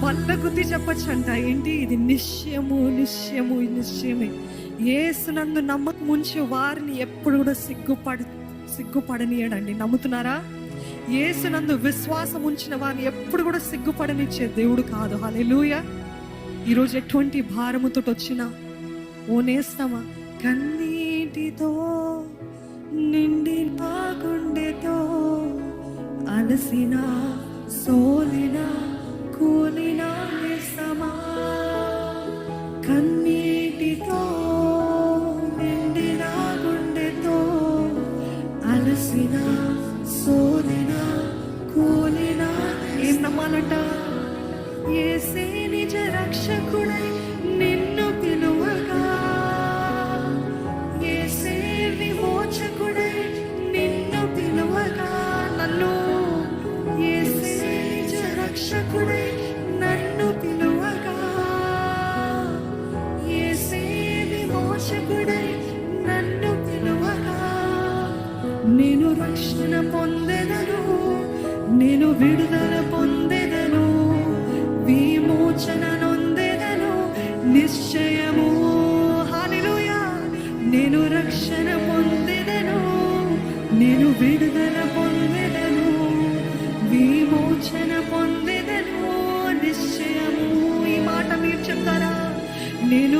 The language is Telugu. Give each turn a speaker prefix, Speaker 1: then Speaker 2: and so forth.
Speaker 1: బల్ల గుద్ది చెప్పొచ్చంట, ఏంటి ఇది నిశ్చయము నిశ్చయము నిశ్చయమే. యేసునందు నమ్మకం ఉంచి వారిని ఎప్పుడు కూడా సిగ్గుపడనీయడండి. నమ్ముతున్నారా? యేసునందు విశ్వాసం ఉంచిన వారిని ఎప్పుడు కూడా సిగ్గుపడనిచ్చే దేవుడు కాదు. హల్లెలూయా. ఈరోజు ఎటువంటి భారముతో వచ్చినా ఓనేస్తామా? కన్నీటితో నిండిన గుండెతో అలసిన సోలిన కూలిన నేస్తమా, కన్నీటితో నిండిన గుండెతో అలసిన సోలిన కూలిన. ఏం నమ్మాలంట? యేసే నిజ రక్షకుడై నిన్ను పిలువగా, యేసే విమోచకుడై నిన్ను పిలువగా, నన్ను యేసే నిజ రక్షకుడై నన్ను పిలువగా, యేసే విమోచకుడై నన్ను పిలువగా, నేను రక్షణ పొందెదను, నేను విడుదల పొందెదను, విమోచన నొందెదను నిశ్చయము. హల్లెలూయా. నేను రక్షణ పొందెదను, నేను విడుదల పొందెదను, విమోచన పొందెదను నిశ్చయము. ఈ మాట మీరు చెప్తారా? నేను